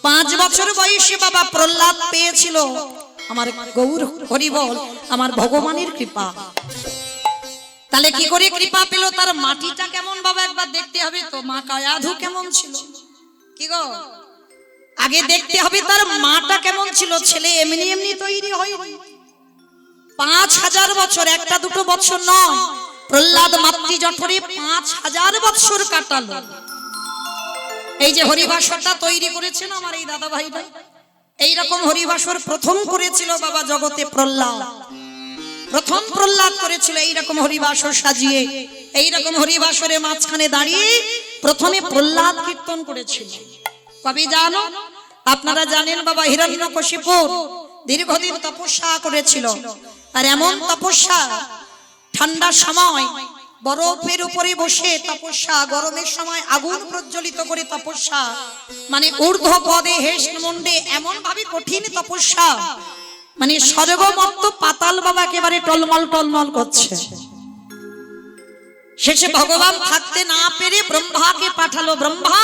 5 বছর বয়সে বাবা প্রহ্লাদ পেয়েছিল আমার গৌর হরি বল আমার ভগবানের কৃপা। তাহলে কি করে কৃপা পেল? তার মাটিটা কেমন বাবা একবার দেখতে হবে তো। মা কায়াধু কেমন ছিল কি গো? আগে দেখতে হবে তার মাটা কেমন ছিল। ছেলে এমনি এমনি তৈরি হয় 5000 বছর, একটা দুটো বছর নয়। প্রহ্লাদ মাতৃ জঠরে 5000 বছর কাটালো। এই যে হরিভাষাটা তৈরি করেছেন আমার এই দাদা ভাইরা, এইরকম হরিভাষার প্রথম করেছিল বাবা জগতে প্রহ্লাদ। প্রথম প্রহ্লাদ করেছিল এইরকম হরিভাষা সাজিয়ে, এইরকম হরিভাষারে মাঝখানে দাঁড়িয়ে প্রথমে প্রহ্লাদ কীর্তন করেছিল। কবি জানো? আপনারা জানেন বাবা হিরণ্যকশিপু দীর্ঘদিন তপস্যা করেছিল। আর এমন তপস্যা, ঠান্ডার সময় বরফের উপরে বসে তপস্যা, গরমের সময় আগুন প্রজ্বলিত করে তপস্যা, মানে ঊর্ধ্ব পদে হেষ মুন্ডে এমন ভাবে কঠিন তপস্যা, মানে স্বর্গমত্ত পাতাল বাবা একেবারে টলমল টলমল করছে। শেষে ভগবান থাকতে না পেরে ব্রহ্মাকে পাঠালো। ব্রহ্মা,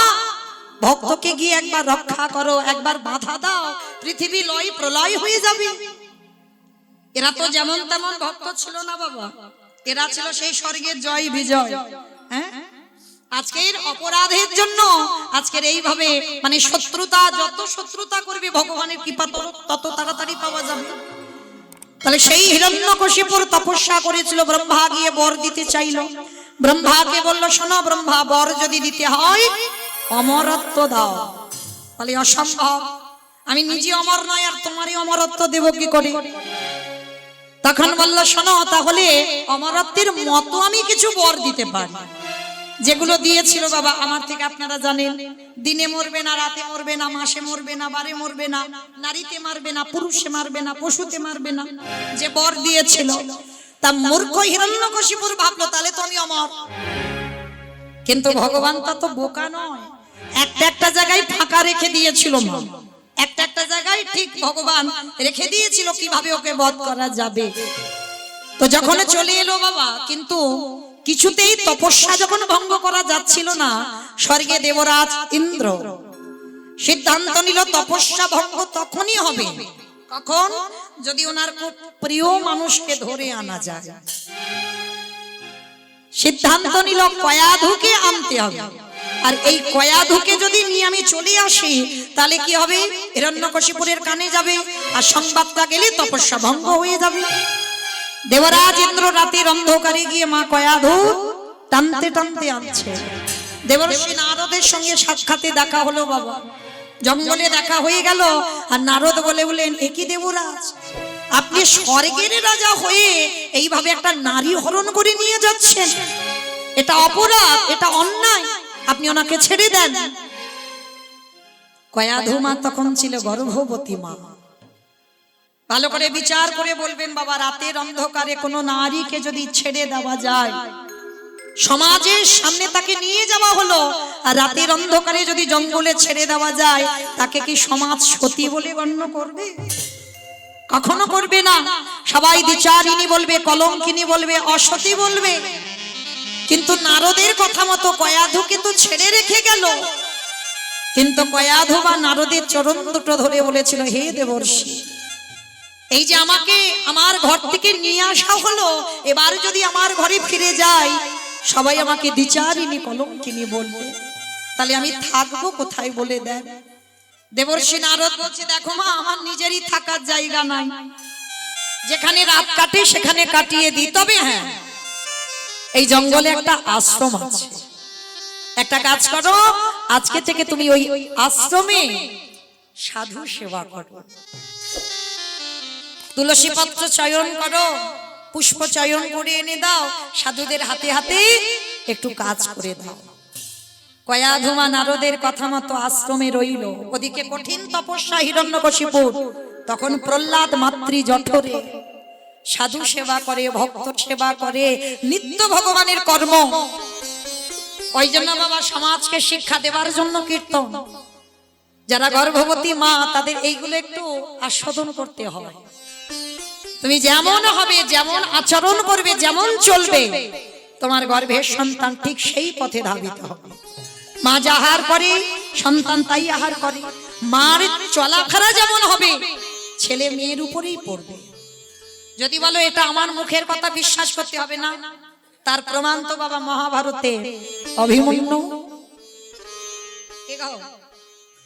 ভক্তকে গিয়ে একবার রক্ষা করো, একবার বাধা দাও, পৃথিবী লয় প্রলয় হয়ে যাবে। এরা তো যেমন তেমন ভক্ত ছিল না বাবা, এরা ছিল সেই স্বর্গের জয় বিজয়। হ্যাঁ, আজকের অপরাধের জন্য আজকের এইভাবে মানে শত্রুতা, যত শত্রুতা করবে ভগবানের কৃপা তত তাড়াতাড়ি পাওয়া যাবে। তাহলে সেই হিরণ্যকশিপুর তপস্যা করেছিল। ব্রহ্মা গিয়ে বর দিতে চাইল। ব্রহ্মাকে বলল, শোনো ব্রহ্মা, বর যদি দিতে হয় অমরত্ব দাও। তাহলে অসম্ভব, আমি নিজে অমর নয় আর তোমারই অমরত্ব দেব কি করে? তখন বলল, শোনো, তাহলে অমরত্বের মতো আমি কিছু বর দিতে পারি। যেগুলো দিয়েছিল বাবা আমার থেকে আপনারা জানেন, দিনে মরবে না, রাতে মরবে না, মাসে মরবে না, বারে মরবে না, নারীতে মারবে না, পুরুষে মারবে না, পশুতে মারবে না, যে বর দিয়েছিল। তা মূর্খ হিরণ্যকশিপুর ভাবলো তাহলে তো আমি অমর। কিন্তু ভগবান তো বোকা নয়, একটা একটা জায়গায় ফাঁকা রেখে দিয়েছিল। মা একটা একটা জায়গায় ঠিক ভগবান রেখে দিয়েছিল কিভাবে ওকে বধ করা যাবে। তো যখন চলে এলো বাবা, কিন্তু কিছুতেই তপস্যা যখন ভঙ্গ করা যাচ্ছিল না, স্বর্গে দেবরাজ ইন্দ্র সিদ্ধান্ত নিল তপস্যা ভঙ্গ তখনই হবে কখন? যদি ওনার খুব প্রিয় মানুষকে ধরে আনা যায়। সিদ্ধান্ত নিল কয়াধুকে আনতে হবে। আর এই কয়াধুকে যদি নিয়ে আমি চলে আসি তাহলে কি হবে? হিরণ্যকশিপুরের কানে যাবে, আর সংবাদটা গেলে তপস্যা ভঙ্গ হয়ে যাবে। দেবরাজ ইন্দ্র রাতের অন্ধকারে গিয়ে মা কয়াধু টানতে টানতে আনছে। দেবর্ষি নারদের সঙ্গে সাক্ষাতে দেখা হলো বাবা, জঙ্গলে দেখা হয়ে গেল। আর নারদ বললেন, একই দেবরাজ, আপনি স্বর্গের রাজা হয়ে এইভাবে একটা নারী হরণ করে নিয়ে যাচ্ছেন, এটা অপরাধ, এটা অন্যায়, আপনি ওনাকে ছেড়ে দেন। কয়াধু মা তখন ছিল গর্ভবতী মা। ভালো করে বিচার করে বলবেন বাবা, রাতের অন্ধকারে কোনো নারীকে যদি ছেড়ে দেওয়া যায়, সমাজের সামনে তাকে নিয়ে যাওয়া হলো, আর রাতের অন্ধকারে যদি জঙ্গলে ছেড়ে দেওয়া যায়, তাকে কি সমাজ সতী বলে গণ্য করবে? কখনো করবে না। সবাই দ্বিচারিণী বলবে, কলঙ্কিনী বলবে, অসতী বলবে। কিন্তু নারদের কথা মতো কয়াধু কিন্তু ছেড়ে রেখে গেল। কিন্তু কয়াধু বা নারদের চরণ দুটো ধরে বলেছিল, হে দেবর্ষি, এই যে আমাকে আমার ঘর থেকে নিয়ে আসা হলো, এবার যদি আমার ঘরে ফিরে যাই সবাই আমাকে দ্বিচারিণী কলঙ্কিনী বলবে, তাহলে আমি থাকবো কোথায় বলে দেন। দেবর্ষি নারদ বলছে, দেখো মা, আমার নিজেরই থাকার জায়গা নাই, যেখানে রাত কাটে সেখানে কাটিয়ে দিই। তবে হ্যাঁ, এই জঙ্গলে একটা আশ্রম আছে, একটা কাজ করো, আজকে থেকে তুমি ওই আশ্রমে সাধু সেবা করো, তুলসী পত্র চয়ন করো, পুষ্প চয়ন করে এনে দাও, সাধুদের হাতে হাতে একটু কাজ করে দাও। কয়াধু মা নারদের কথা মতো আশ্রমে রইল। ওদিকে কঠিন তপস্যা হিরণ্যকশিপুর, তখন প্রহ্লাদ মাতৃ জঠরে সাধু সেবা করে, ভক্ত সেবা করে, নিত্য ভগবানের কর্ম। ওই জন্য বাবা সমাজকে শিক্ষা দেওয়ার জন্য কীর্তন। যারা গর্ভবতী মা তাদের এইগুলো একটু আস্বাদন করতে হয়। তুমি যেমন হবে, যেমন আচরণ করবে, যেমন চলবে, তোমার গর্ভের সন্তান ঠিক সেই পথে ধাবিত হবে। মা যা আহার করে সন্তান তাই আহার করে, মার চলাফেরা যেমন হবে ছেলে মেয়ের উপরেই পড়বে। যদি বলো এটা আমার মুখের কথা, বিশ্বাস করতে হবে না, তার প্রমাণ তো বাবা মহাভারতে অভিমন্যু।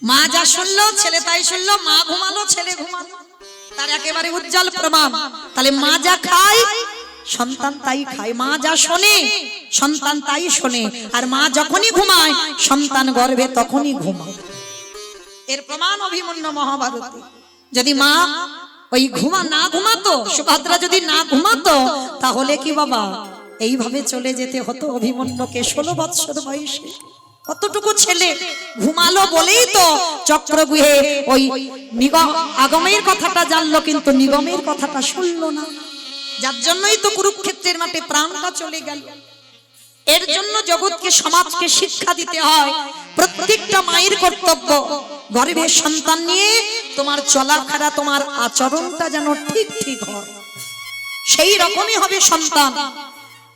মা যা শুনলো ছেলে তাই শুনলো, মা ঘুমালো ছেলে ঘুমালো, তার একেবারে উজ্জ্বল প্রমাণ। তাহলে মা যা খায় সন্তান তাই খায়, মা যা শোনে সন্তান তাই শোনে, আর মা যখনই ঘুমায় সন্তান গর্ভে তখনই ঘুমায়। এর প্রমাণ অভিমন্যু মহাভারতে। যদি মা ওই না ঘুমাতো, সুভদ্রা যদি না ঘুমাতো, তাহলে কি বাবা এইভাবে চলে যেতে হতো অভিমন্যুকে 16 বৎসর বয়সে। কতটুকু ছেলে ঘুমালো বলেই তো চক্রব্যূহে ওই আগমের কথাটা জানলো, কিন্তু নিগমের কথাটা শুনলো না, যার জন্যই তো কুরুক্ষেত্রের মাঠে প্রাণটা চলে গেল। এর জন্য জগৎকে সমাজকে শিক্ষা দিতে হয়, প্রত্যেকটা মায়ের কর্তব্য গর্ভের সন্তান নিয়ে তোমার চলাফেরা, তোমার আচরণটা যেন ঠিক ঠিক হয়, সেই রকমই হবে সন্তান।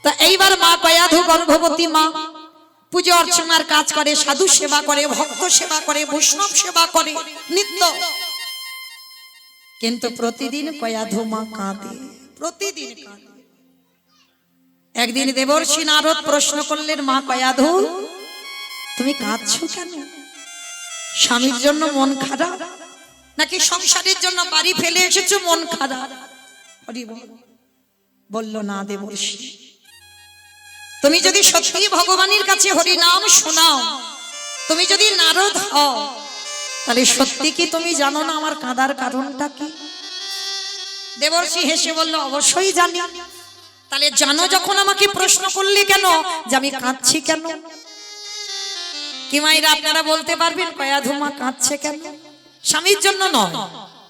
তা এইবার মা কয়াধু গর্ভবতী মা পূজা অর্চনার কাজ করে, সাধু সেবা করে, ভক্ত সেবা করে, বৈষ্ণব সেবা করে নিত্য। কিন্তু প্রতিদিন কয়াধু মা কাঁদে, প্রতিদিন কাঁদে। একদিন দেবর্ষি নারদ প্রশ্ন করলেন, মা কয়াধু তুমি কাঁদছো কেন? স্বামীর জন্য মন খারাপ, নাকি সংসারের জন্য বাড়ি ফেলে এসেছো মন খারাপ? বলল, না দেবর্ষি, তুমি যদি সত্যি ভগবানের কাছে হরিনাম শোনাও, তুমি যদি নারদ হও, তাহলে সত্যি কি তুমি জানো না আমার কাঁদার কারণটা কি? দেবর্ষি হেসে বলল, অবশ্যই জানি। তাহলে জানো যখন আমাকে প্রশ্ন করলে কেন যে আমি কাঁদছি কেন? কি মায়েরা আপনারা বলতে পারবেন কয়াধু মা কাঁদছে কেন? স্বামীর জন্য নয়,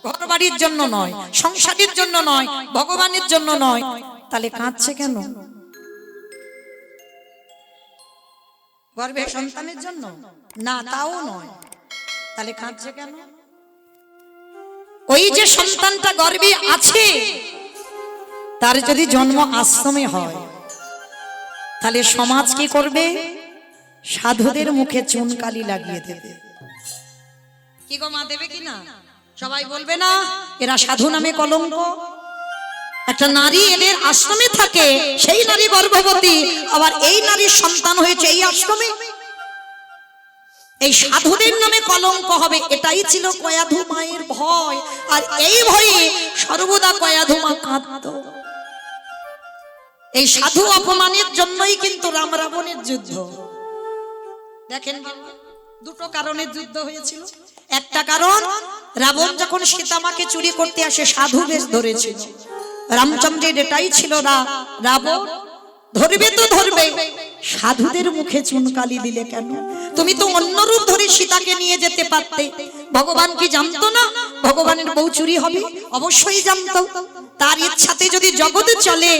ঘর বাড়ির জন্য নয়, সংসারের জন্য নয়, ভগবানের জন্য নয়, তাহলে কাঁদছে কেন? গর্ভে সন্তানের জন্য না, তাও নয়, তাহলে কাঁদছে কেন? ওই যে সন্তানটা গর্ভে আছে, তার যদি জন্ম আশ্রমে হয়, তাহলে সমাজ কি করবে? সাধুদের মুখে চুনকালি লাগিয়ে দেবে। কি গো মা, দেবে কিনা? সবাই বলবে না এরা সাধু নামে কলঙ্ক। একটা নারী এদের আশ্রমে থাকে, সেই নারী গর্ভবতী, আবার এই নারীর সন্তান হয়েছে এই আশ্রমে, এই সাধুদের নামে কলঙ্ক হবে। এটাই ছিল কয়াধু মায়ের ভয়, আর এই ভয়ে সর্বদা কয়াধু মা কাঁদত। এই সাধু অপমানের জন্যই কিন্তু রাম রাবণের যুদ্ধ। দেখেন দুটো কারণে যুদ্ধ হয়েছিল। একটা কারণ, রাবণ যখন সীতামাকে চুরি করতে আসে সাধু বেশ ধরেছিল। রামচন্দ্রের এটাই ছিল রাবণ ধরবে তো ধরবে, সাধুদের মুখে চুনকালি দিলে কেন? তুমি তো অন্য রূপ ধরে সীতাকে নিয়ে যেতে পারতে। ভগবান কি জানতো না ভগবানের বউ চুরি হবে? অবশ্যই জানতো। তার ইচ্ছাতে যদি জগতে চলে,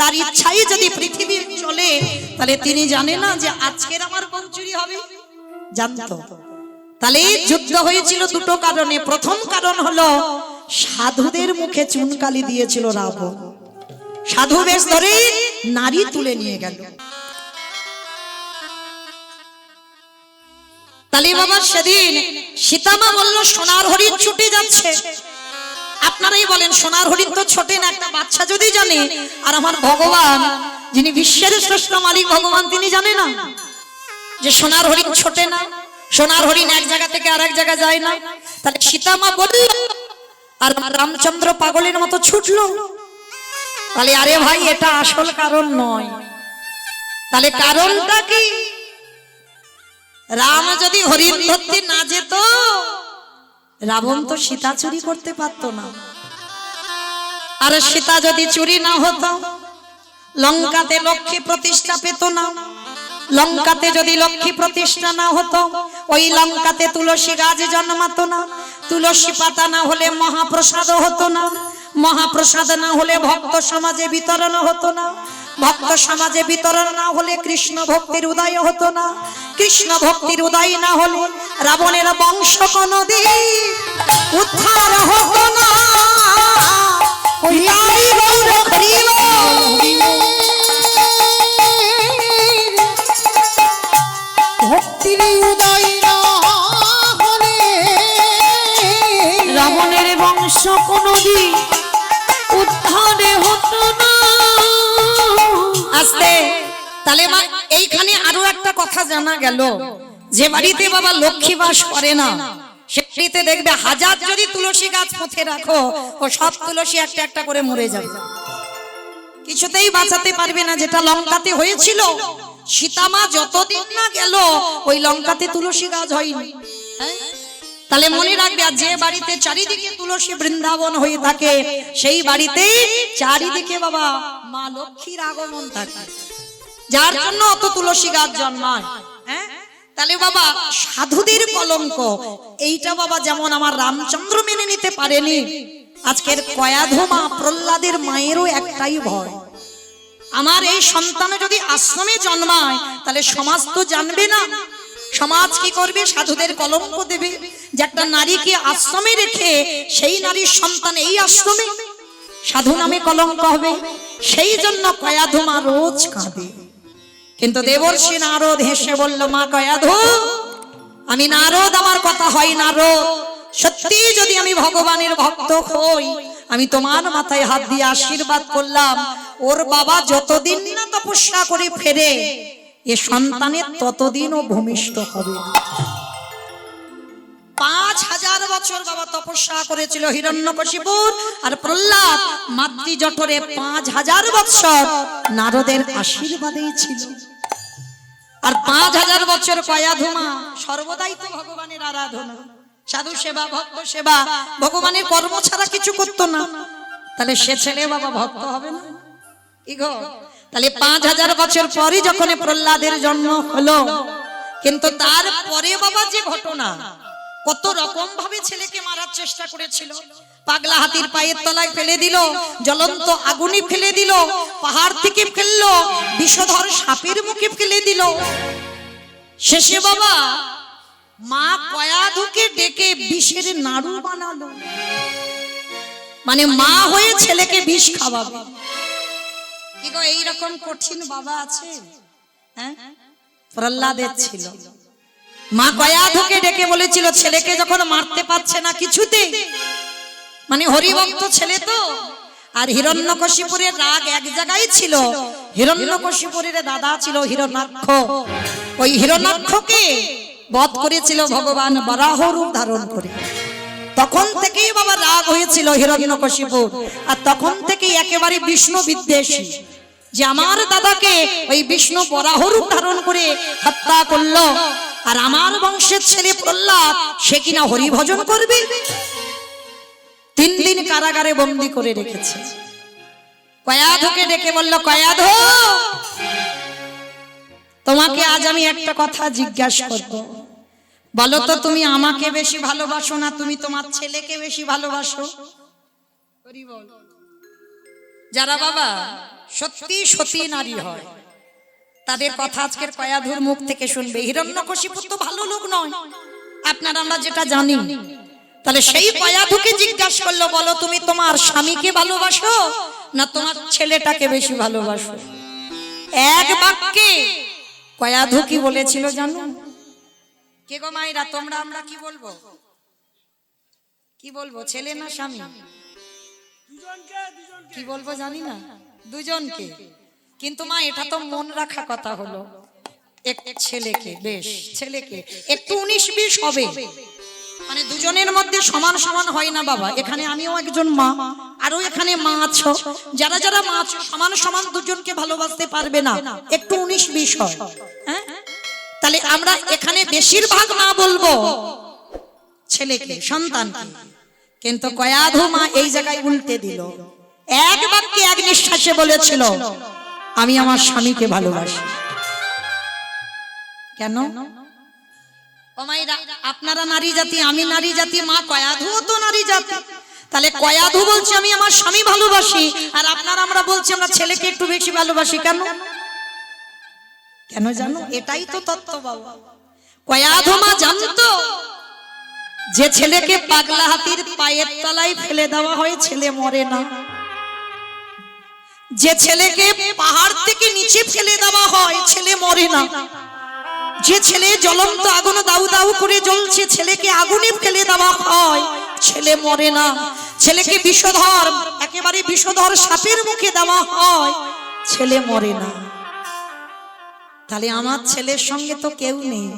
তার ইচ্ছাই যদি পৃথিবী চলে, তাহলে তিনি জানে না যে আজকের আমার বউ চুরি হবে? জানতো। তাহলে যুদ্ধ হয়েছিল দুটো কারণে। প্রথম কারণ হলো সাধুদের মুখে চুনকালি দিয়েছিল রাবণ, সাধু বেশ ধরে নারী তুলে নিয়ে গেল। তাহলে বাবা সেদিন সীতামা বলল, সোনার হরিণ ছুটে যাচ্ছে। আপনারাই বলেন, সোনার হরিণ তো ছোটে না, একটা বাচ্চা যদি জানে, আর আমার ভগবান যিনি বিশ্বের শ্রেষ্ঠ মালিক ভগবান, তিনি জানে না যে সোনার হরিণ ছোটে না? সোনার হরিণ এক জায়গা থেকে আরেক জায়গা যায় না। তাহলে সীতামা বলল, আর রামচন্দ্র পাগলের মতো ছুটলো। তাহলে আরে ভাই, এটা আসল কারণ নয়। তাহলে কারণটা কি? রাম যদি হরিণ ধরতে না যেত, রাবণ তো সীতা চুরি করতে পারতো না। আর সীতা যদি চুরি না হতো, লঙ্কাতে লক্ষ্মী প্রতিষ্ঠা পেত না। লঙ্কাতে যদি লক্ষ্মী প্রতিষ্ঠা না হতো, ওই লঙ্কাতে তুলসী গাছ জন্মাতো না। তুলসী পাতা না হলে মহাপ্রসাদ হতো না। মহাপ্রসাদ না হলে ভক্ত সমাজে বিতরণ হতো না। ভক্ত সমাজে বিতরণ না হলে কৃষ্ণ ভক্তির উদয় হতো না। কৃষ্ণ ভক্তির উদয় না হলে রাবণের বংশ কোনদিন উদ্ধার হতো না। ভক্তির উদয় না হলে বংশ কোনদিন উদ্ধারে হতো না। আস্তে তাহলে মা এইখানে আরো একটা কথা জানা গেল, যে বাড়িতে বাবা লক্ষ্মী বাস করে না সে বাড়িতে দেখবে হাজার যদি তুলসী গাছ পুঁতে রাখো ও সব তুলসী একটা একটা করে মরে যাবে, কিছুতেই বাঁচাতে পারবে না। যেটা লঙ্কাতে হয়েছিল, সীতামা যতদিন না গেল ওই লঙ্কাতে তুলসী গাছ হয়নি। তাহলে মনে রাখবে, আর যে বাড়িতে চারিদিকে তুলসী বৃন্দাবন হয়ে থাকে সেই বাড়িতেই চারিদিকে বাবা মা লক্ষ্মীর আগমন থাকে, যার জন্য অত তুলসী গাছ জন্মায়। হ্যাঁ, তাহলে বাবা সাধুদের কলঙ্ক এইটা বাবা যেমন আমার রামচন্দ্র মেনে নিতে পারেনি, আজকের কয়াধমা প্রহ্লাদের মায়েরও একটাই ভয়, আমার এই সন্তান যদি আশ্রমে জন্মায় তাহলে সমাজ তো জানবে না, সমাজ কি করবে, সাধুদের কলঙ্ক দেবে যে একটা নারীকে আশ্রমে রেখে সেই নারীর সন্তান এই আশ্রমে, সাধু নামে কলঙ্ক হবে। সেই জন্য কয়াধমা রোজ কাঁদে। কিন্তু দেবর্ষি নারদ হেসে বলল, মা কয়াধু, আমি নারদ, আমার কথা হয় নারদ, সত্যি যদি আমি ভগবানের ভক্ত হই আমি তোমার মাথায় হাত দিয়ে আশীর্বাদ করলাম, ওর বাবা যতদিন না তপস্যা করে ফেরে এ সন্তানের ততদিনও ভূমিষ্ঠ হবে। 5000 বছর বাবা তপস্যা করেছিল হিরণ্যকশিপুর, আর প্রহ্লাদ মাতৃ জঠরে 5000 বছর নারদের আশীর্বাদেই ছিল। আর 5000 বছর কয়াধমা সর্বদাই তো ভগবানের আরাধনা, সাধু সেবা, ভক্ত সেবা, ভগবানের কর্ম ছাড়া কিছু করতো না। তাহলে সে ছেলে বাবা ভক্ত হবে না কি গো? তাহলে 5000 বছর পরে যখন প্রহ্লাদের জন্ম হলো, কিন্তু তারপরে বাবা যে ঘটনা, কত রকম ভাবে ছেলেকে মারার চেষ্টা করেছিল, পাগলা হাতির পায়ের তলায় ফেলে দিল, জ্বলন্ত আগুনে ফেলে দিল, পাহাড় থেকে ফেললো, বিষধর সাপের মুখে ফেলে দিল। শেষে বাবা মা কয়াধুকে ডেকে বিষের নাড়ু বানালো, মানে মা হয়ে ছেলেকে বিষ খাওয়াবে। কি গো, এইরকম কঠিন বাবা আছে? হ্যাঁ, প্রহ্লাদের ছিল। মা কয়াধুকে ডেকে বলেছিল, ছেলেকে যখন মারতে পারছে না কিছুতে, মানে হরিভক্ত ছেলে তো, আর হিরণ্যকশিপুরের রাগ এক জায়গায় ছিল। হিরণ্যকশিপুরের দাদা ছিল হিরণ্যাক্ষ, ওই হিরণ্যাক্ষকে বধ করেছিল ভগবান বরাহ রূপ ধারণ করে। তখন থেকেই বাবা রাগ হয়েছিল হিরণ্যকশিপুর, আর তখন থেকেই একেবারে বিষ্ণু বিদ্বেষী, যে আমার দাদাকে ওই বিষ্ণু বরাহ রূপ ধারণ করে হত্যা করলো, আর আমার বংশের ছেলে প্রহ্লাদ সে কিনা হরি ভজন করবে। 3 দিন কারাগারে বন্দী করে রেখেছে। কয়াধুকে ডেকে বলল, কয়াধু, তোমাকে আজ আমি একটা কথা জিজ্ঞাসা করব, বলো তো তুমি আমাকে বেশি ভালোবাসো না তুমি তোমার ছেলেকে বেশি ভালোবাসো? যারা বাবা সত্যি সতী নারী হয় তাদের কথা আজকের কয়াধুর মুখ থেকে শুনবে। হিরণ্যকশিপুর তো ভালো লোক নয়, আপনারা আমরা যেটা জানি। তাহলে সেই কয়াধুকে জিজ্ঞাসা করলো, বলো তুমি তোমার স্বামীকে ভালোবাসো না তোমার ছেলেটাকে বেশি ভালোবাসো? এক বাক্যে কয়াধু কি বলেছিল জানো? কে গো মায়েরা, তোমরা আমরা কি বলবো? কি বলবো, ছেলে না স্বামী? কি বলবো জানি না, দুজনকে। কিন্তু মা এটা তো মন রাখা কথা হলো, এক ছেলেকে, বেশ ছেলেকে একটু 19-20 হবে, মানে দুজনের মধ্যে সমান সমান হয় না বাবা। এখানে আমিও একজন মা, আরো এখানে মা আছো, যারা যারা মা আছো সমান সমান দুজনকে ভালোবাসতে পারবে না, একটু 19-20 হয়। হ্যাঁ, তাহলে আমরা এখানে বেশিরভাগ মা বলবো ছেলেকে, সন্তানকে। কিন্তু কয়াধু মা এই জায়গায় উল্টে দিল, এক বাক্যে এক নিঃশ্বাসে বলেছিল, আমি আমার স্বামীকে ভালোবাসি। কেন? ও মায়েরা, আপনারা নারী জাতি, আমি নারী জাতি, মা কয়াধুও তো নারী জাতি। তাহলে কয়াধু বলছে আমি আমার স্বামী ভালোবাসি, আর আপনারা আমরা বলছি আমরা ছেলেকে একটু বেশি ভালোবাসি। কেন? কেন জানো? এটাই তো তত্ত্ব বাবা। কয়াধু মা জানতো যে ছেলেকে পাগলা হাতির পায়ের তলায় ফেলে দেওয়া হয় ছেলে মরে না, যে ছেলেকে পাহাড় থেকে নিচে ফেলে দেওয়া হয় ছেলে মরে না, যে ছেলে জ্বলন্ত আগুন দাউ দাউ করে জ্বলছে ছেলেকে আগুনে ফেলে দেওয়া হয় ছেলে মরে না, ছেলেকে বিষধর, একেবারে বিষধর সাপের মুখে দেওয়া হয়, ছেলে মরে না। তাহলে আমার ছেলের সঙ্গে তো কেউ নেই,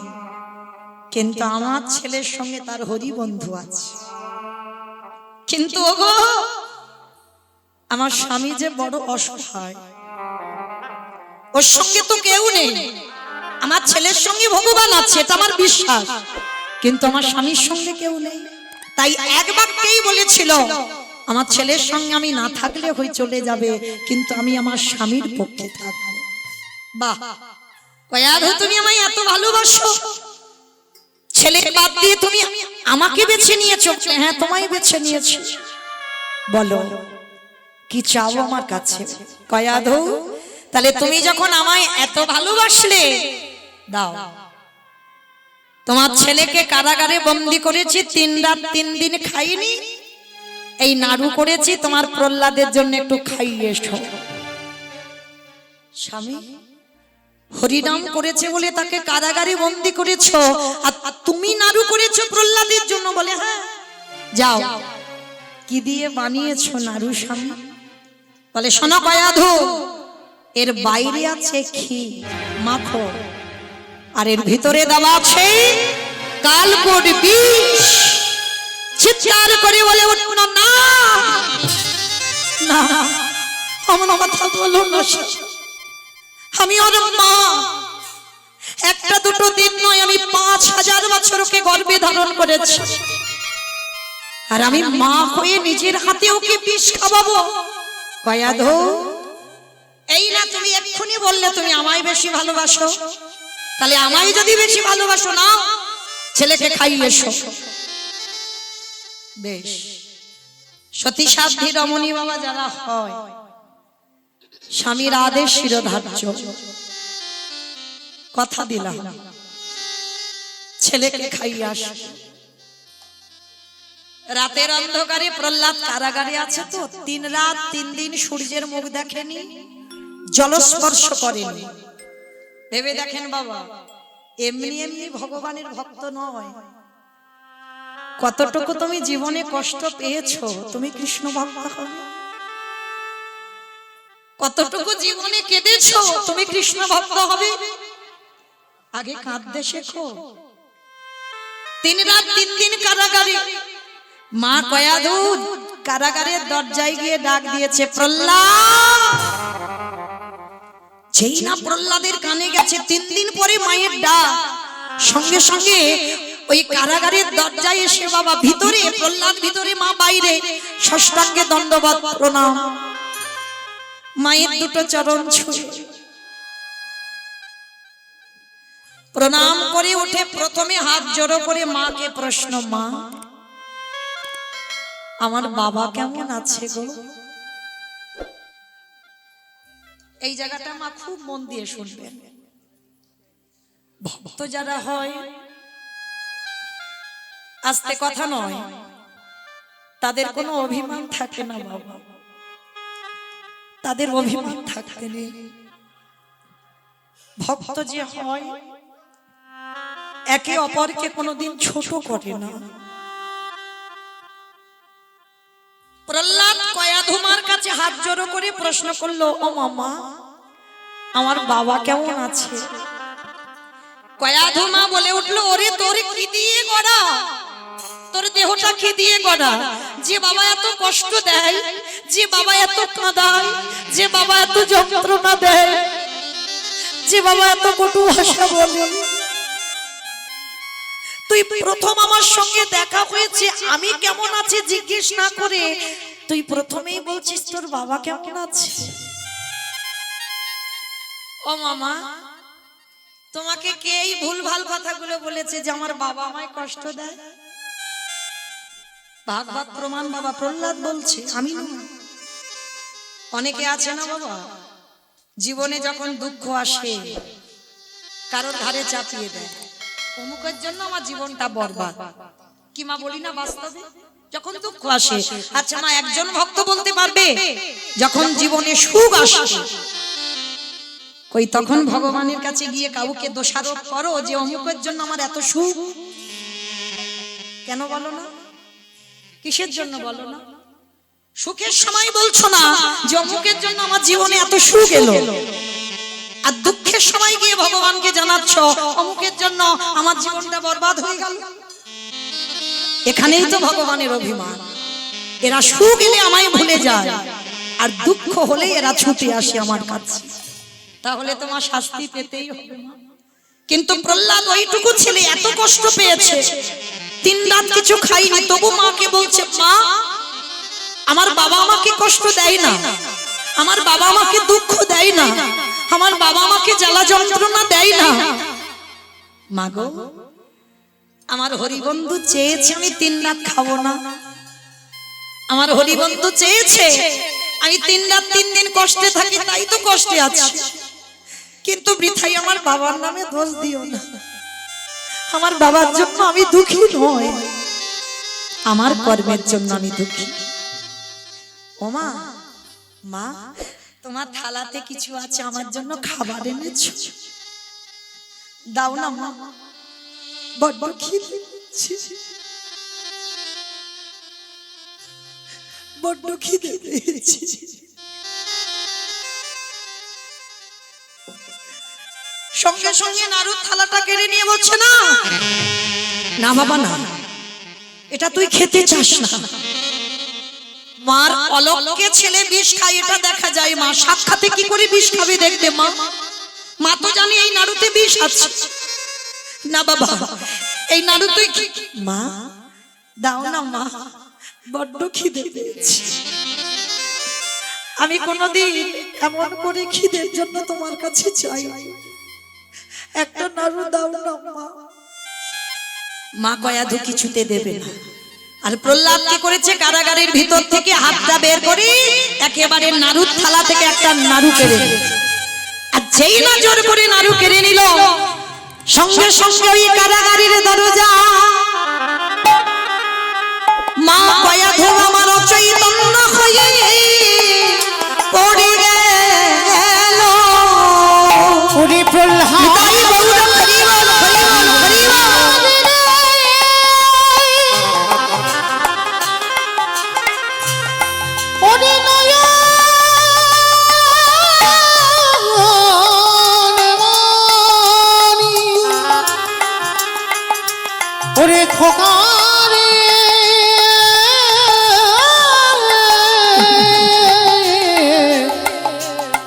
কিন্তু আমার ছেলের সঙ্গে তার হরি বন্ধু আছে। কিন্তু ওগো, আমার স্বামী যে বড় অসহায়, ওর সঙ্গে তো কেউ নেই। আমার ছেলের সঙ্গে ভগবান আছে, এটা আমার বিশ্বাস, কিন্তু আমার স্বামীর সঙ্গে কেউ নেই। তাই এক বাক্যেই বলেছিল, আমার ছেলের সঙ্গে আমি না থাকলে হয়ে চলে যাবে, কিন্তু আমি আমার স্বামীর পক্ষে থাকবো। বাহ, কয়াধু তুমি আমায় এত ভালোবাসো, ছেলে বাদ দিয়ে তুমি আমাকে বেছে নিয়েছো। হ্যাঁ, তোমায় বেছে নিয়েছি, বলো কি চাও আমার কাছে? কয়াধু, তাহলে তুমি যখন আমায় এত ভালোবাসলে, দাও। তোমার ছেলেকে কারাগারে বন্দী করেছি, 3 রাত 3 দিন খাইনি, এই নাড়ু করেছি, তোমার প্রহ্লাদের জন্য একটু খাইয়ে এসো। স্বামী হরিনাম করেছে বলে তাকে কারাগারে বন্দী করেছো, আর তুমি নাড়ু করেছো প্রহ্লাদের জন্য বলে? হ্যাঁ, যাও। কি দিয়ে বানিয়েছো নাড়ু স্বামী? বলে শোনো কয়াধু, এর বাইরে আছে ঘি মাখন, আর এর ভিতরে দেওয়া আছে কালকোট বিষ। চিৎকার করে বলে উঠল, না না, আমার কথা বলো না, আমি ওর মা। একটা দুটো দিন নয়, আমি 5000 বছরকে গর্ভে ধারণ করেছি, আর আমি মা হয়ে নিজের হাতে ওকে বিষ খাওয়াবো। কয়াধু, এই না তুমি এক্ষুনি বললে তুমি আমায় বেশি ভালোবাসো, তাহলে আমায় যদি বেশি ভালোবাসো না, ছেলেকে খাইয়ে এসো। বেশ, সতী সাধ্বী রমণী বাবা যারা হয়, স্বামীর আদেশ শিরোধার্য। কথা দিলাম, ছেলেকে খাইয়ে আস। রাতের অন্ধকারে প্রহ্লাদ কারাগারে আছে তো, 3 রাত 3 দিন সূর্যের মুখ দেখেনি, জলস্পর্শ করেনি। ভেবে দেখেন বাবা, এমনি এমনি ভগবানের ভক্ত নয়। কতটুকু তুমি জীবনে কষ্ট পেয়েছো, তুমি কৃষ্ণ ভক্ত হবে। কতটুকু জীবনে কেঁদেছো, তুমি কৃষ্ণ ভক্ত হবে। আগে কাঁদতে শেখো। 3 রাত 3 দিন কারাগারে, মা কয়াধু কারাগারের দরজায় গিয়ে ডাক দিয়েছে, প্রহ্লাদ। যেই না প্রহ্লাদের কানে গেছে 3 দিন পরে মায়ের ডাক, সঙ্গে সঙ্গে ওই কারাগারের দরজায় এসে বাবা ভিতরে, প্রহ্লাদ ভিতরে, মা বাইরে, ষষ্ঠাঙ্গে দণ্ডবত প্রণাম। মায়ের দুটো চরণ ছুঁয়ে প্রণাম করে উঠে প্রথমে হাত জোড়ো করে মাকে প্রশ্ন, মা আমার বাবা কেমন আছে গো? এই জায়গাটা মা খুব মন দিয়ে শুনবেন। ভক্ত যারা হয়, আস্তে কথা নয়, তাদের কোনো অভিমান থাকে না বাবা, তাদের অভিমান থাকতে নেই। ভক্ত যে হয়, একে অপরকে কোনোদিন ছোট করে না। প্রহ্লাদ কয়াধুমার কাছে হাত জোড়ো করে প্রশ্ন করলো, ও মামা, আমার বাবা কেমন আছে? কয়াধুমা বলে উঠলো, ওরে তোর কি দিয়ে গড়া, তোর দেহটা কি দিয়ে গড়া? যে বাবা এত কষ্ট দেয়, যে বাবা এত কাঁদায়, যে বাবা এত যন্ত্রণা দেয়, যে বাবা এত কটু ভাষা বলে, তুই প্রথম আমার সঙ্গে দেখা হয়েছে, আমি কেমন আছি জিজ্ঞেস না করে তুই প্রথমেই বলছিস তোর বাবা কেমন আছে। ও মামা, তোমাকে কে এই ভুলভাল কথাগুলো বলেছে যে আমার বাবা আমায় কষ্ট দেয়? ভাগবত প্রমাণ বাবা প্রহ্লাদ বলছে, আমি নয়। অনেকে আছে না বাবা, জীবনে যখন দুঃখ আসে কারোর ঘাড়ে চাপিয়ে দেয়, অমুকের জন্য আমার জীবনটা বরবাদ। কি মা বলি না বাস্তবে? যখন দুঃখ আসে, আচ্ছা মা একজন ভক্ত বলতে পারবে যখন জীবনে সুখ আসে, কই তখন ভগবানের কাছে গিয়ে কাউকে দোষারোপ করো যে অমুকের জন্য আমার এত সুখ? কেন বলো না? কিসের জন্য বলো না? সুখের সময় বলছো না যে অমুকের জন্য আমার জীবনে এত সুখ এলো, আর দুঃখের সময় গিয়ে ভগবানকে জানাচ্ছ অমুকের জন্য আমার জীবনটা বরবাদ হয়ে গেল। এখানেই তো ভগবানের অভিমান। এরা সুখ এলে আমায় ভুলে যায়, আর দুঃখ হলে এরা ছুটে আসে আমার কাছে। তাহলে তোমার শাস্তি পেতেই হবে। কিন্তু প্রহ্লাদ ওইটুকু ছেলে এত কষ্ট পেয়েছে, 3 রাত কিছু খাইনি, তবু মাকে বলছে, মা আমার বাবা আমাকে কষ্ট দেয় না, আমার বাবা আমাকে দুঃখ দেয় না, আমার বাবা আমাকে জ্বালা যন্ত্রণা দেয় না। মা গো, আমার হরিবন্ধু চেয়েছে আমি 3 রাত খাবো না, আমার হরিবন্ধু চেয়েছে আমি 3 রাত 3 দিন কষ্টে থাকি, তাই তো কষ্টে আছি। কিন্তু বৃথাই আমার বাবার নামে দোষ দিও না, আমার বাবার জন্য আমি দুঃখী নই, আমার কর্মের জন্য আমি দুঃখী। ও মা, মা তোমার থালাতে কিছু আছে, আমার জন্য খাবার এনেছো, দাও না মা, বড্ড খিদে পেয়েছে, বড্ড খিদে পেয়েছে। সঙ্গে সঙ্গে নারদ থালাটা কেড়ে নিয়ে বলছে, না না বাবা না, এটা তুই খেতে চাস না। মার অলক্ষ্যে ছেলে বিষ খায় এটা দেখা যায়, মা সাক্ষাতে কি করে বিষ খাবে দেখবে মা, মা তো জানি এই নাড়ুতে বিষ আছে। না বাবা, এই নাড়ু তুই মা দাও না মা, বড্ড খিদে পেয়েছে, আমি কোনদিন এমন করে খিদের জন্য তোমার কাছে চাই, একটা নাড়ু দাও না মা। মা কয়াধু কিছুতে দেবে না। আর প্রহ্লাদ কি করেছে, কারাগারের ভিতর থেকে হাতটা বের করে একেবারে নাড়ুর থালা থেকে একটা নাড়ু কেড়ে নিয়েছে। আর যেই না জোর করে নাড়ু কেড়ে নিল, সঙ্গে সঙ্গে ওই কারাগারের দরজা মা কয়াধু আমার অচৈতন্য হয়ে পড়ে গেল। ওরে প্রহ্লাদ ওরে খোকারে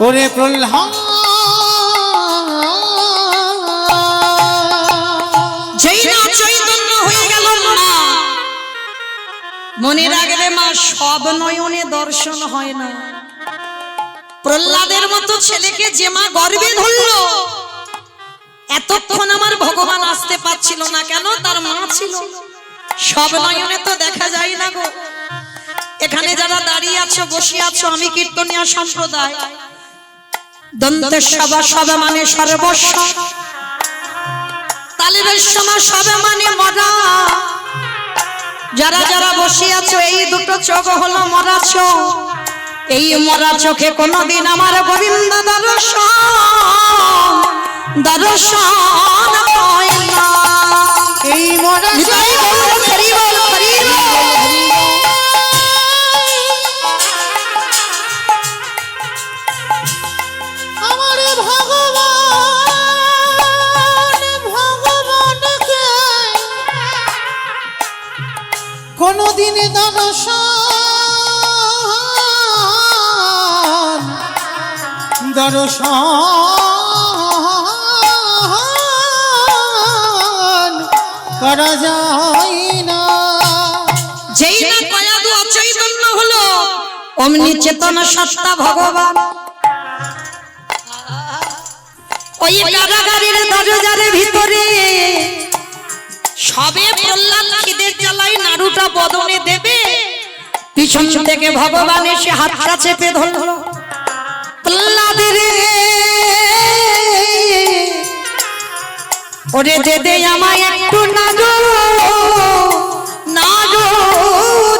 ওরে প্রহ্লাদ, যেই না চৈতন্য হয়ে গেল মা, মনে রাখবে মা সব নয়নে দর্শন হয় না। প্রহ্লাদের মতো ছেলেকে যে মা গর্বে ধরলো, এতক্ষণ আমার ভগবান আসতে পারছিল না কেন, তার মা ছিল। সব নয়নে তো দেখা যায় না গো। এখানে যারা দাঁড়িয়ে আছো, বসে আছো, আমি কীর্তনিয়া সম্প্রদায়, দন্তের সভা সবে মানে সর্বস্ব, তালিবের সময় সবে মানে মরা। যারা যারা বসে আছো, এই দুটো চোখ হলো মরা চোখ, এই মরা চোখে কোনদিন আমার গোবিন্দ দর্শন হয় না। এই মরা আমার ভগবানকে কোনদিন দর্শন করা যায় না। যেই না কয়াধু অচৈতন্য হলো, অমনি চেতন সত্তা ভগবান ওই কারাগারের দরজার ভিতরে সবে প্রহ্লাদ খিদের জ্বালায় নাড়ুটা বদনে দেবে, পিছন থেকে ভগবান এসে হাতটা চেপে ধরলো। প্রহ্লাদের ওরে দে দে আমায় একটু নাড়ু, নাড়ু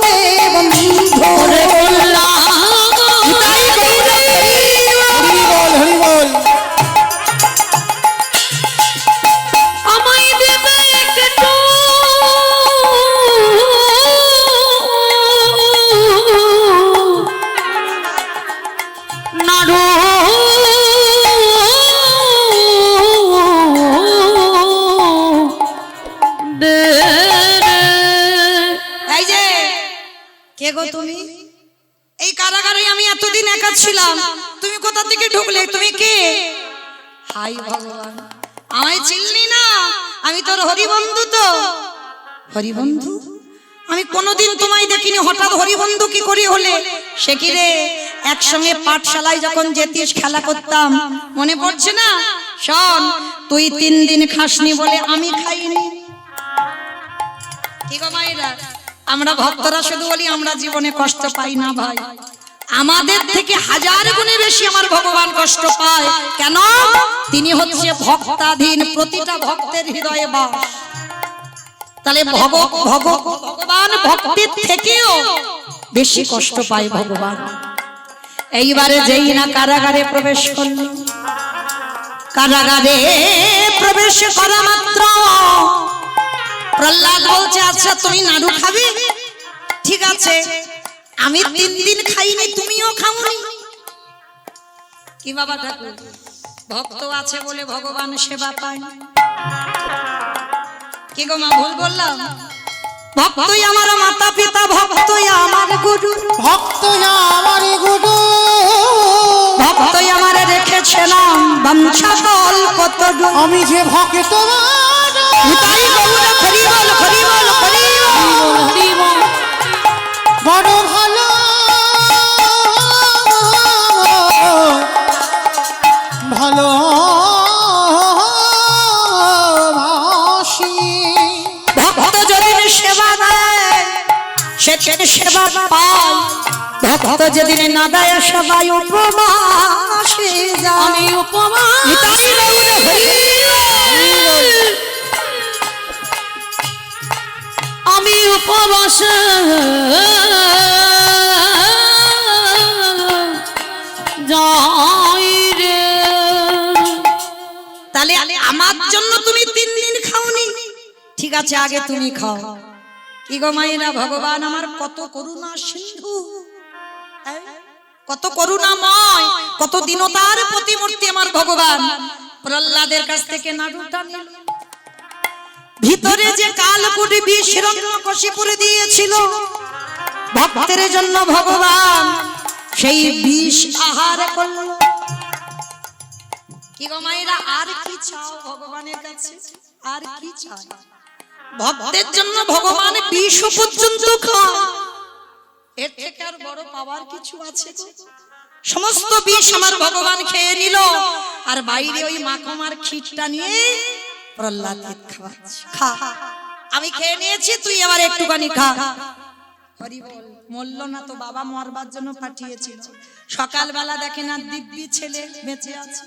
দে বন্ধু রে প্রহ্লাদ। আমায় দেবে একটু কে গো তুমি? এই কারাগারে আমি এতদিন একা ছিলাম, তুমি কোথা থেকে ঢুকলে? তুমি কে? হাই ভগবান, আমায় চিনলি না? আমি তোর হরিবন্ধু। তো হরিবন্ধু? আমি কোনোদিন তোমায় দেখিনি, হঠাৎ হরিবন্ধু কি করে হলে? সে কি রে, একসঙ্গে পাঠশালায় যখন যেতিস, খেলা করতাম, মনে পড়ছে না? শোন, তুই 3 দিন খাসনি বলে আমি খাইনি। কি গো মায়েরা, আমরা ভক্তরা শুধু বলি আমরা জীবনে কষ্ট পাই না ভাই, আমাদের থেকে 1000 গুণে বেশি আমার ভগবান কষ্ট পায়। কেন? তিনি হচ্ছে ভক্তাধীন, প্রতিটা ভক্তের হৃদয়ে বাস। তাহলে ভগবান ভক্তির থেকেও বেশি কষ্ট পায় ভগবান। এইবারে যেই না কারাগারে প্রবেশ করল, কারাগারে প্রবেশ করা মাত্র প্রহ্লাদ বলছে, আচ্ছা তুমি নাড়ু খাবে? ঠিক আছে, আমি 3 দিন খাইনি, তুমিও খাওনি। কি বাবা ঠাকুর, ভক্ত আছে বলে ভগবান সেবা পায়। কি গো মা, ভুল বললাম? ভক্তই আমার মাতা পিতা, ভক্তই আমার গুরু, ভক্তই আমার গুরু, ভক্তই আমার রেখেছে নাম বংশা কল্পতরু। আমি যে ভক্ত নিতাই গৌর হরি বল, হরি বল, হরি বল, হরি বল। বড় ভালো ভালো ভক্ত যেদিন সেবা দেয় সেদিন সেবা পায়, ভক্ত যেদিন না দেয় সবাই উপবাসে যায়। আমি উপবাস, নিতাই গৌর হরি বল। আমি উপবাস যাই রে। তাহলে আমার জন্য তুমি 3 দিন খাওনি, ঠিক আছে আগে তুমি খাও। কি গো মায়েরা, ভগবান আমার কত করুণা সিন্ধু, কত করুণাময়, কত দীনতার প্রতিমূর্তি আমার ভগবান। প্রহ্লাদের কাছ থেকে নাড়ুটা নিল, ভিতরে যে কালকুটি বিষ হিরণ্যকশিপুরে দিয়েছিল ভক্তের জন্য, ভগবান সেই বিষ আহার করল। কি গো মায়েরা, আর কি চাও ভগবানের কাছে? আর কি চাও? ভক্তের জন্য ভগবান বিষ পর্যন্ত খায়, এর থেকে আর বড় পাওয়ার কিছু আছে? সমস্ত বিষ আমার ভগবান খেয়ে নিল, আর বাইরে ওই মাখমার খিটটা নিয়ে প্রহ্লাদকে খাওয়াচ্ছে। খা, আমি খেয়ে নিয়েছি, তুই আবার একটুখানি খা। হরি বল। মরল না তো, বাবা মরবার জন্য পাঠিয়েছিল। সকালবেলা দেখে না দিব্যি ছেলে বেঁচে আছে,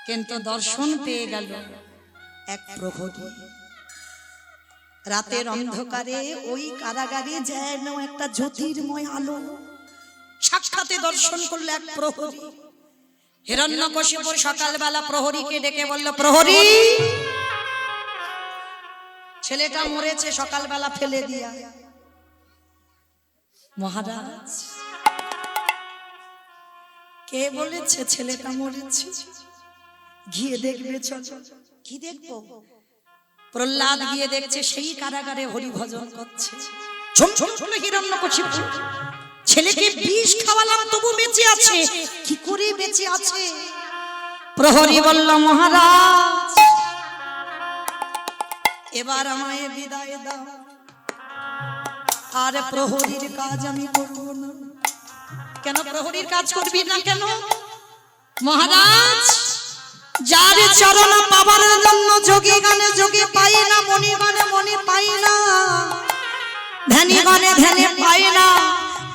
কিন্তু দর্শন পেয়ে গেল এক প্রহরী। রাতের অন্ধকারে ওই কারাগারে যেন একটা জ্যোতির্ময় আলো, সাক্ষাতে দর্শন করলো এক প্রহরী। হিরণ্যকশিপু সকালবেলা প্রহরীকে ডেকে বলল, প্রহরী, ছেলেটা মরেছে, সকালবেলা ফেলে দিয়া। মহারাজ, কে বলেছে ছেলেটা মরেছে? গিয়ে দেখবে, চলো। কি দেখবো? প্রহ্লাদ গিয়ে দেখছে সেই কারাগারে হরি ভজন করছে। হিরণ্যকশিপু, ছেলেকে বিষ খাওয়ালাম তবু বেঁচে আছে, কি করে বেঁচে আছে? প্রহরী বলল, মহারাজ এবার আমায় বিদায় দাও, আর প্রহরীর কাজ আমি করব না। কেন প্রহরীর কাজ করবি না কেন? মহারাজ, যার চরণ পাবার জন্য যোগী গানে যোগী পাই না, মনি গানে মনি পাই না, ধ্যানী গানে ধ্যানে পাই না,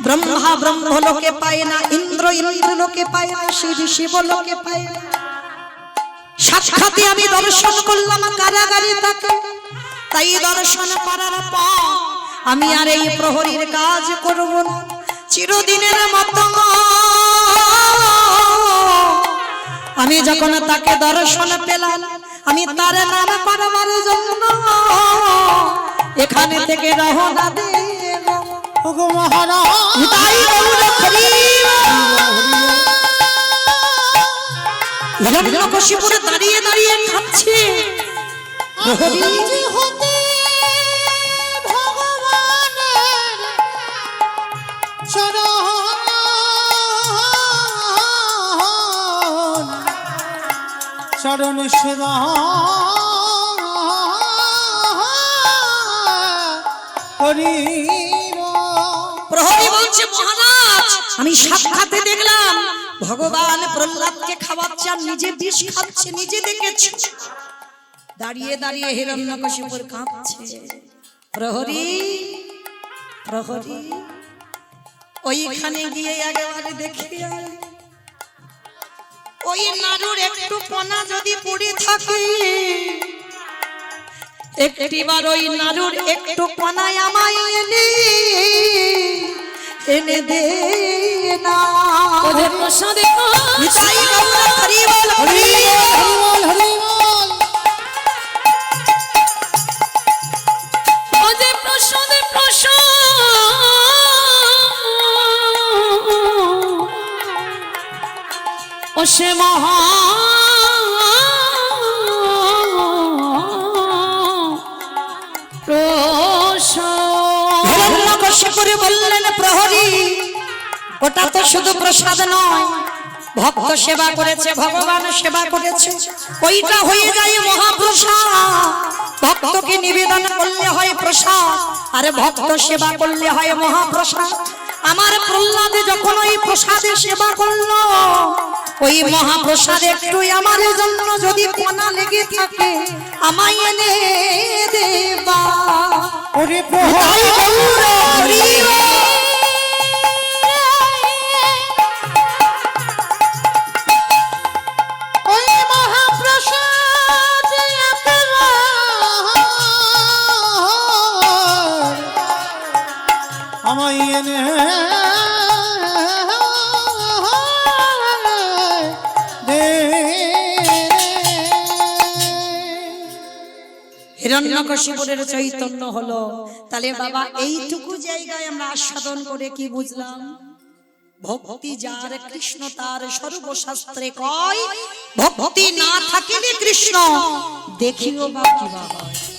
ব্রহ্মা ব্রহ্মলোকে পায় না, ইন্দ্র ইন্দ্রলোকে পায় না, শিব শিবলোকে পায় না। সাক্ষাতে আমি দর্শন করলাম কারাগারে তাকে, তাই দর্শন করার পর আমি আর এই প্রহরীর কাজ করব না। চিরদিনের মতো আমি যখন তাকে দর্শন পেলাম, আমি তার নাম করবার জন্য এখানে থেকে রওনা দেব। ওগো মহারাজ, তাই গৌর হরি হিরণ্যকশিপুরে দাঁড়িয়ে দাঁড়িয়ে কাঁদছে। হতে ভগবানের চরণ সেবা করিব। প্রহরী বলছে মহারাজ আমি সাক্ষাতে দেখলাম ভগবান প্রহ্লাদকে খাওয়াচ্ছে আর নিজে বিষ খাচ্ছে, নিজে দেখেছি। দাঁড়িয়ে দাঁড়িয়ে হিরণ্যকশিপুর কাঁপছে। প্রহরী প্রহরী ওইখানে গিয়ে একেবারে দেখে আয়। ওই নাড়ুর একটু কণা যদি পড়ে থাকে, একটিবার ওই নাড়ুর একটু কণায় আমায় এনে দে না। ওদের প্রসাদে নিতাই গৌর হরি বল হরি হরি বল, হরি বল। ওদের প্রসাদে প্রসাদ ও সে মহা হিরণ্যকশিপুরে বললেন প্রহরী ওটা তো শুধু প্রসাদ নয়, ভক্ত সেবা করেছে, ভগবান সেবা করেছে, ওইটা হয়ে যায় মহাপ্রসাদ। ভক্তকে নিবেদন করলে হয় প্রসাদ, আর ভক্ত সেবা করলে হয় মহাপ্রসাদ। আমার প্রহ্লাদ যখন ওই প্রসাদে সেবা করলো, ওই মহাপ্রসাদ একটু আমার জন্য যদি কণা লেগে থাকে আমায় এনে দেবা। ওরে প্রহরী গৌর হরি বল। ওই মহাপ্রসাদ আমায় এনে দে। হিরণ্যকশিপুরের চৈতন্য হলো। তাহলে বাবা এইটুকু জায়গায় আমরা আস্বাদন করে কি বুঝলাম? ভক্তি যার কৃষ্ণ তার সর্বশাস্ত্রে কয়, ভক্তি না থাকিলে কৃষ্ণ দেখিও বা কি বা হয়।